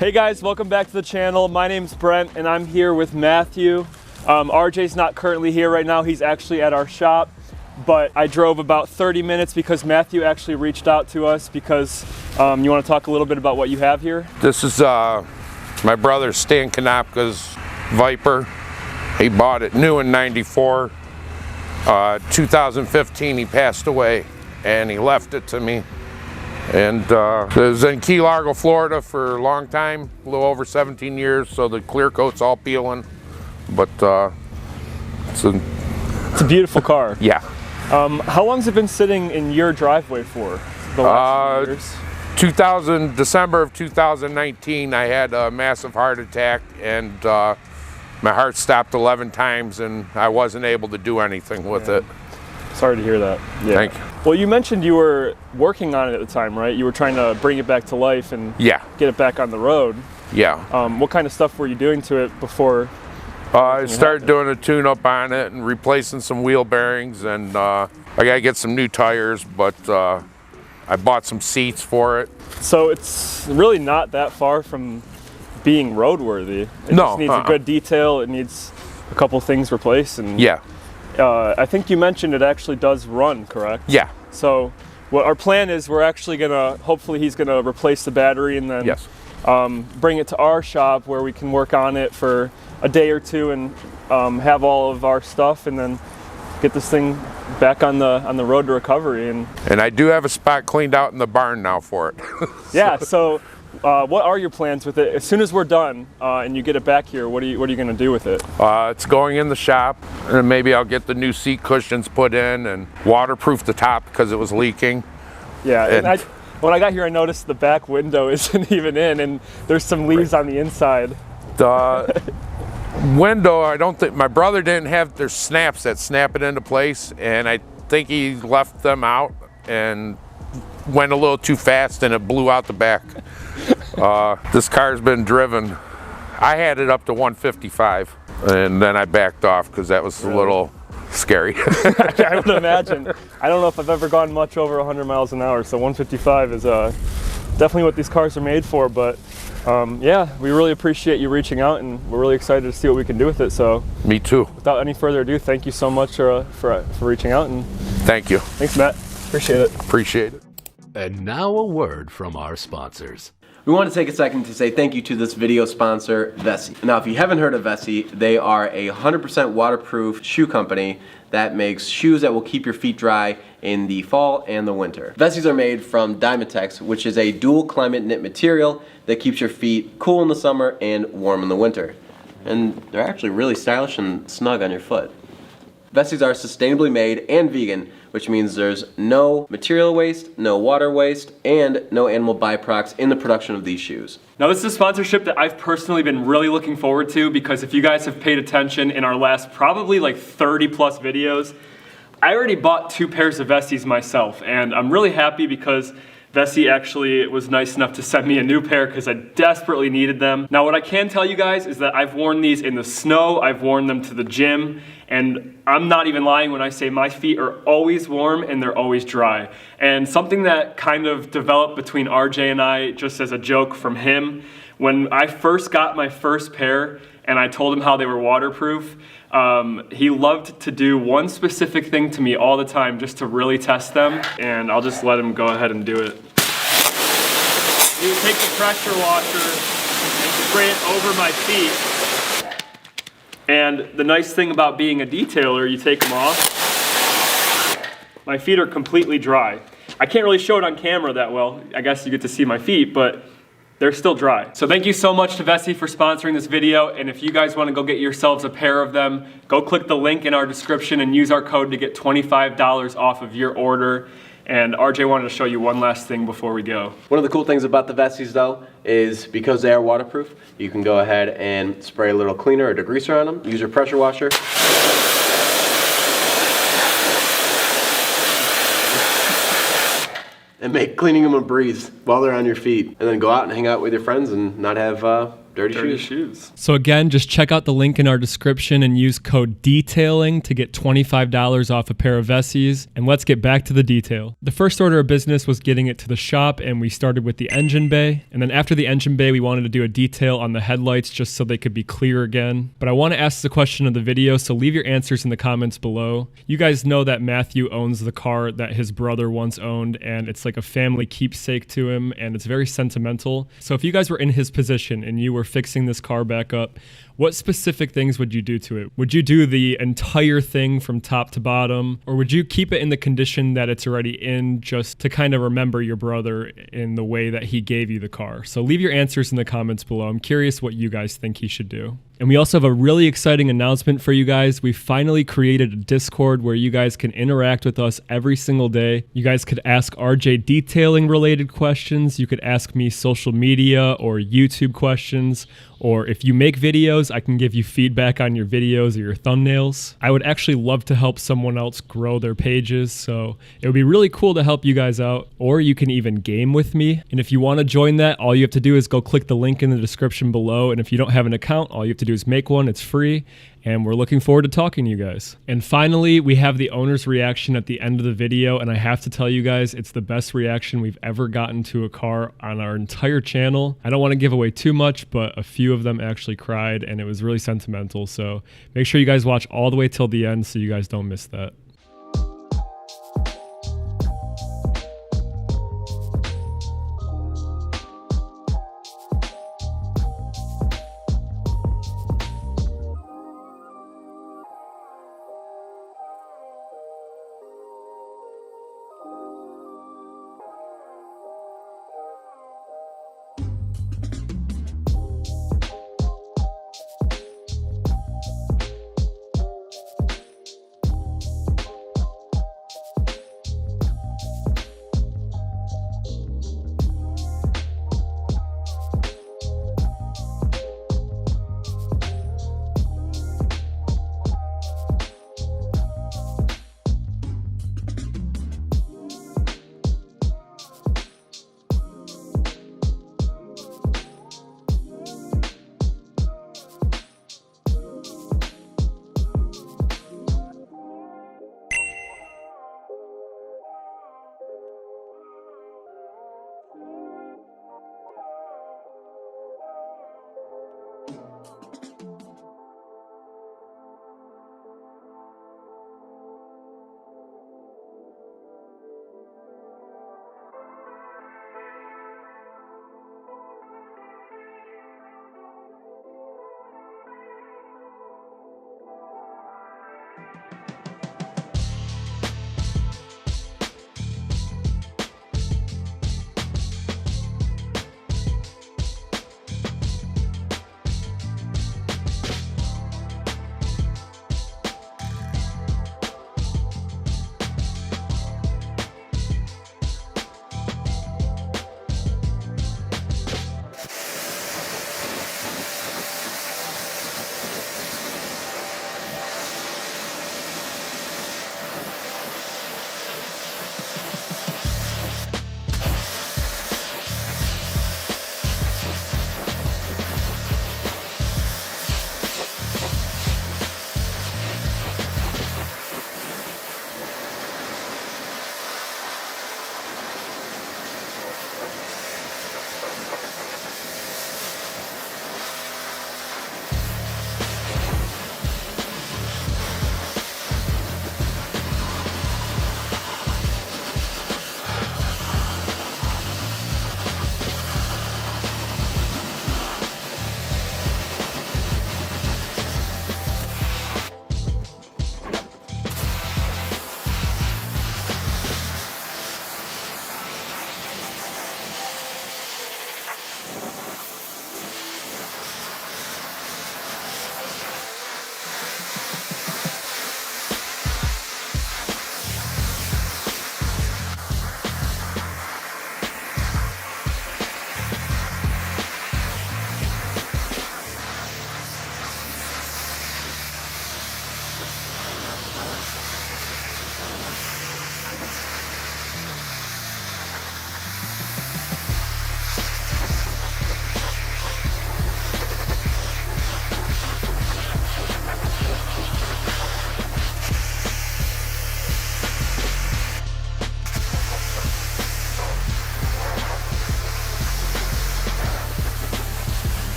Hey guys, welcome back to the channel. My name's Brent and I'm here with Matthew. RJ's not currently here right now. He's actually at our shop, but I drove about 30 minutes because Matthew actually reached out to us because you want to talk a little bit about what you have here? This is my brother Stan Konopka's Viper. He bought it new in '94. 2015 he passed away and he left it to me. And it was in Key Largo, Florida for a long time, a little over 17 years, so the clear coat's all peeling. But it's a beautiful car. Yeah. How long has it been sitting in your driveway for? The last few years? December of 2019, I had a massive heart attack and my heart stopped 11 times and I wasn't able to do anything with it. Sorry to hear that. Yeah. Thank you. Well, you mentioned you were working on it at the time, right? You were trying to bring it back to life and get it back on the road. Yeah. What kind of stuff were you doing to it before? I started doing a tune-up on it and replacing some wheel bearings, and I gotta get some new tires, but I bought some seats for it. So it's really not that far from being roadworthy. It just needs a good detail. It needs a couple things replaced, and I think you mentioned it actually does run, correct? Yeah. So what our plan is, we're actually gonna, hopefully he's gonna replace the battery and then bring it to our shop where we can work on it for a day or two and have all of our stuff and then get this thing back on the road to recovery. And I do have a spot cleaned out in the barn now for it. Yeah, so what are your plans with it? As soon as we're done and you get it back here, what are you going to do with it? It's going in the shop, and maybe I'll get the new seat cushions put in and waterproof the top because it was leaking. Yeah, and when I got here I noticed the back window isn't even in and there's some leaves on the inside. The window, I don't think, my brother didn't have, there's snaps that snap it into place, and I think he left them out and went a little too fast and it blew out the back. This car's been driven, I had it up to 155 and then I backed off because that was a little scary. I would imagine. I don't know if I've ever gone much over 100 miles an hour, so 155 is definitely what these cars are made for, but yeah, we really appreciate you reaching out and we're really excited to see what we can do with it. So me too. Without any further ado, thank you so much for reaching out, and thank you. Thanks, Matt. Appreciate it. Appreciate it. And now a word from our sponsors. We want to take a second to say thank you to this video sponsor, Vessi. Now, if you haven't heard of Vessi, they are a 100% waterproof shoe company that makes shoes that will keep your feet dry in the fall and the winter. Vessis are made from Dymatex, which is a dual climate knit material that keeps your feet cool in the summer and warm in the winter. And they're actually really stylish and snug on your foot. Vessis are sustainably made and vegan, which means there's no material waste, no water waste, and no animal byproducts in the production of these shoes. Now, this is a sponsorship that I've personally been really looking forward to because if you guys have paid attention in our last probably like 30 plus videos, I already bought 2 pairs of Vessis myself, and I'm really happy because Vessi actually was nice enough to send me a new pair because I desperately needed them. Now, what I can tell you guys is that I've worn these in the snow, I've worn them to the gym, and I'm not even lying when I say my feet are always warm and they're always dry. And something that kind of developed between RJ and I, just as a joke from him, when I first got my first pair and I told him how they were waterproof, he loved to do one specific thing to me all the time just to really test them, and I'll just let him go ahead and do it. You take the pressure washer and spray it over my feet. And the nice thing about being a detailer, you take them off. My feet are completely dry. I can't really show it on camera that well. I guess you get to see my feet, but they're still dry. So thank you so much to Vessi for sponsoring this video, and if you guys want to go get yourselves a pair of them, go click the link in our description and use our code to get $25 off of your order. And RJ wanted to show you one last thing before we go. One of the cool things about the Vessis though is because they are waterproof, you can go ahead and spray a little cleaner or degreaser on them, use your pressure washer. And make cleaning them a breeze while they're on your feet. And then go out and hang out with your friends and not have Dirty shoes. So again, just check out the link in our description and use code DETAILING to get $25 off a pair of Vessies. And let's get back to the detail. The first order of business was getting it to the shop, and we started with the engine bay. And then after the engine bay, we wanted to do a detail on the headlights just so they could be clear again. But I want to ask the question of the video, so leave your answers in the comments below. You guys know that Matthew owns the car that his brother once owned, and it's like a family keepsake to him, and it's very sentimental. So if you guys were in his position and you were fixing this car back up, what specific things would you do to it? Would you do the entire thing from top to bottom, or would you keep it in the condition that it's already in just to kind of remember your brother in the way that he gave you the car? So leave your answers in the comments below. I'm curious what you guys think he should do. And we also have a really exciting announcement for you guys. We finally created a Discord where you guys can interact with us every single day. You guys could ask RJ detailing related questions. You could ask me social media or YouTube questions. Or if you make videos, I can give you feedback on your videos or your thumbnails. I would actually love to help someone else grow their pages, so it would be really cool to help you guys out. Or you can even game with me. And if you want to join that, all you have to do is go click the link in the description below. And if you don't have an account, all you have to do is make one. It's free. And we're looking forward to talking to you guys. And finally, we have the owner's reaction at the end of the video, and I have to tell you guys, it's the best reaction we've ever gotten to a car on our entire channel. I don't want to give away too much, but a few of them actually cried, and it was really sentimental. So make sure you guys watch all the way till the end so you guys don't miss that.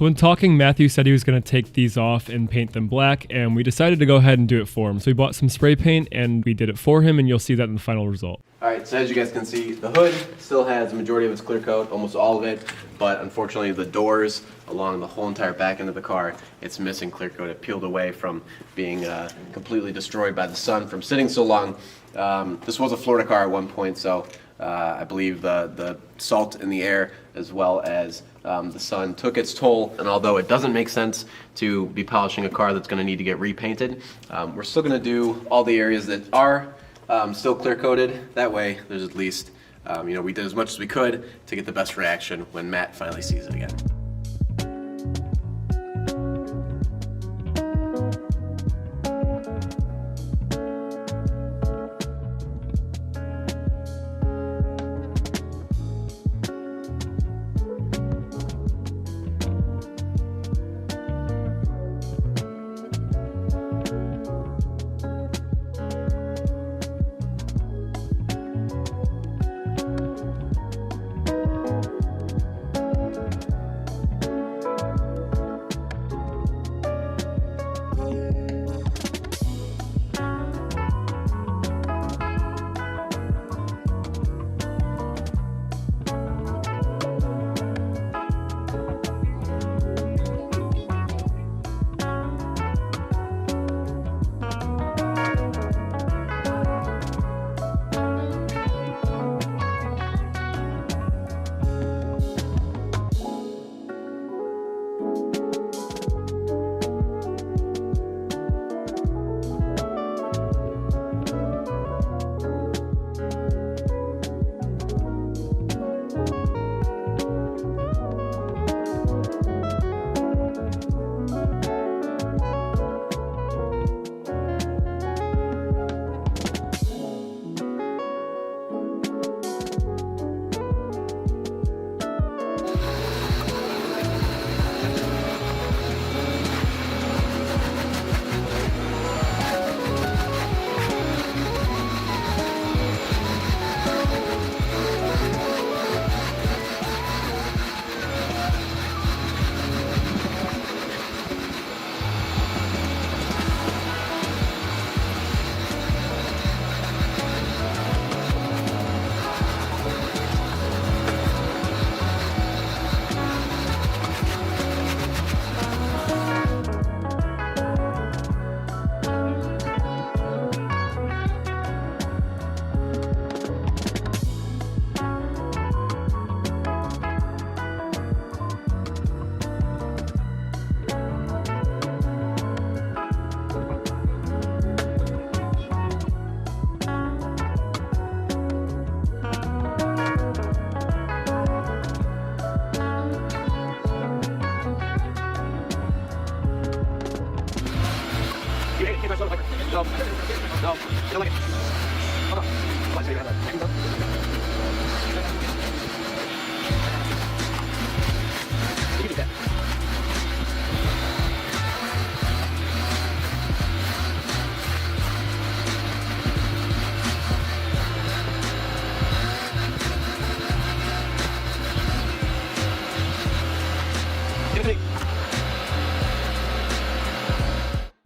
So when talking, Matthew said he was going to take these off and paint them black, and we decided to go ahead and do it for him. So we bought some spray paint and we did it for him, and you'll see that in the final result. All right, so as you guys can see, the hood still has the majority of its clear coat, almost all of it, but unfortunately the doors along the whole entire back end of the car, it's missing clear coat. It peeled away from being completely destroyed by the sun from sitting so long. This was a Florida car at one point, so I believe the salt in the air as well as the sun took its toll, and although it doesn't make sense to be polishing a car that's going to need to get repainted, we're still going to do all the areas that are still clear coated. That way there's at least, we did as much as we could to get the best reaction when Matt finally sees it again.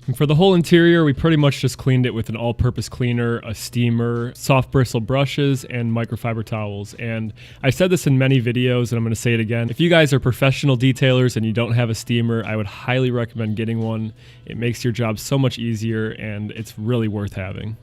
And for the whole interior, we pretty much just cleaned it with an all-purpose cleaner, a steamer, soft bristle brushes, and microfiber towels. And I said this in many videos, and I'm going to say it again. If you guys are professional detailers and you don't have a steamer, I would highly recommend getting one. It makes your job so much easier, and it's really worth having.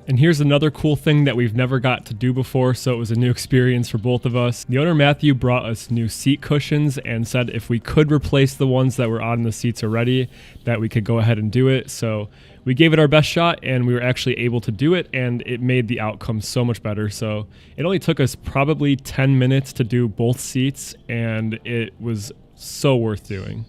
And here's another cool thing that we've never got to do before, so it was a new experience for both of us. The owner, Matthew, brought us new seat cushions and said if we could replace the ones that were on the seats already, that we could go ahead and do it. So we gave it our best shot, and we were actually able to do it, and it made the outcome so much better. So it only took us probably 10 minutes to do both seats, and it was so worth doing.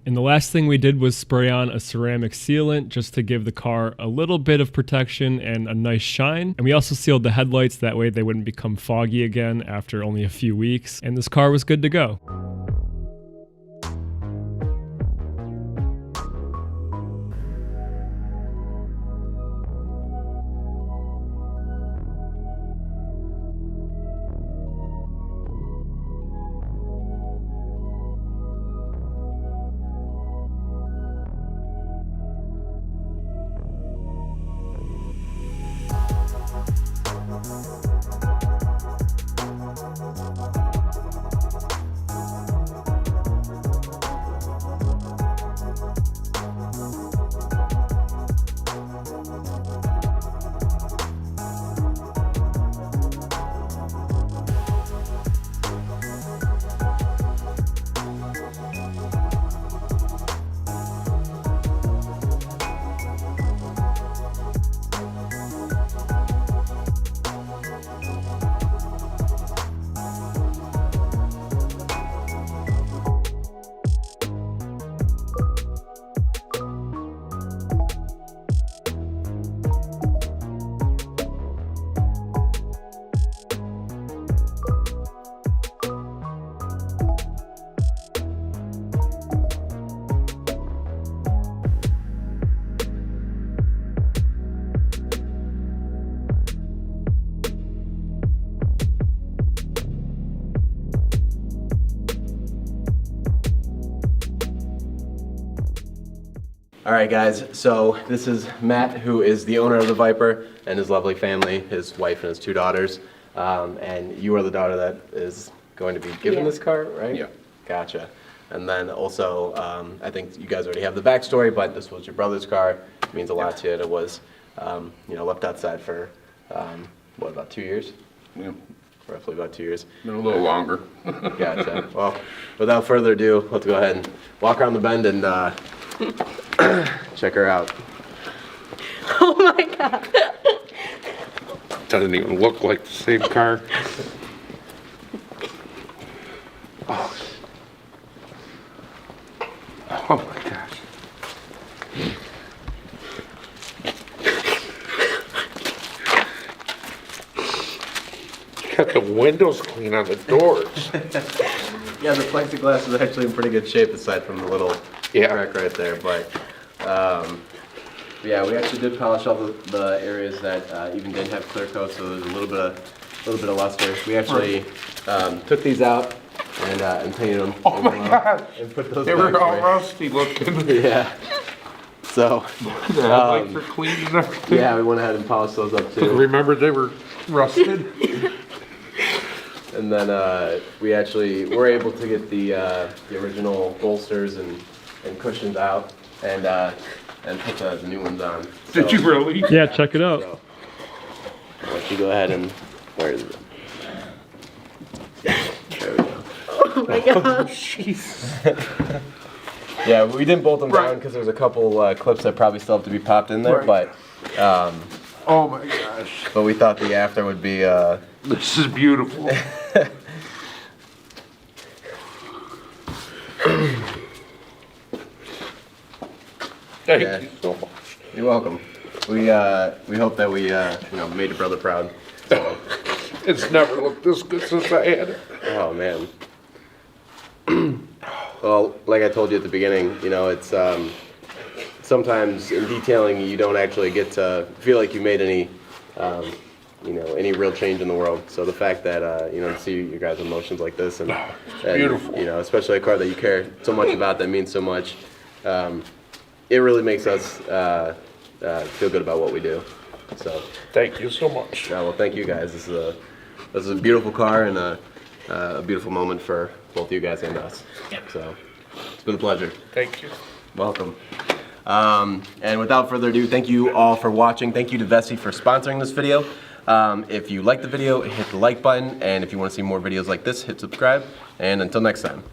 And the last thing we did was spray on a ceramic sealant just to give the car a little bit of protection and a nice shine. And we also sealed the headlights, that way they wouldn't become foggy again after only a few weeks. And this car was good to go. All right, guys, so this is Matt, who is the owner of the Viper, and his lovely family, his wife and his 2 daughters. And you are the daughter that is going to be given this car, right? Yeah. Gotcha. And then also, I think you guys already have the backstory, but this was your brother's car. It means a lot to you. And it was, left outside for, about 2 years? Yeah. Roughly about 2 years. Been a little longer. Gotcha. Well, without further ado, let's go ahead and walk around the bend and check her out. Oh my god. Doesn't even look like the same car. Oh my gosh. Got the windows clean on the doors. Yeah, the plexiglass is actually in pretty good shape aside from the little crack right there. But yeah, we actually did polish all the areas that even didn't have clear coat, so there's a little bit of luster. We actually took these out and painted them. Oh my God. And put those They were back all right. rusty looking. Yeah. So Like for cleaning and everything. yeah, we went ahead and polished those up too. Remember they were rusted? And then we actually were able to get the original bolsters and cushions out and put the new ones on. Did you really? Yeah, check it out. So, why don't you go ahead and where is it? There we go. Oh my god. Jeez. Yeah, we didn't bolt them Right. down because there's a couple clips that probably still have to be popped in there, Right. but Oh my gosh. we thought the after would be. This is beautiful. Thank Yeah. you so much. You're welcome. We hope that we made your brother proud. So, It's never looked this good since I had it. oh man. Well, like I told you at the beginning, it's sometimes in detailing you don't actually get to feel like you made any real change in the world. So the fact that to see your guys' emotions like this and beautiful. especially a car that you care so much about that means so much, it really makes us feel good about what we do. So Thank you so much. well, thank you guys. This is a beautiful car and a beautiful moment for both you guys and us. So it's been a pleasure. Thank you. Welcome. And without further ado, thank you all for watching. Thank you to Vessi for sponsoring this video. If you liked the video, hit the like button, and if you want to see more videos like this, hit subscribe. And until next time.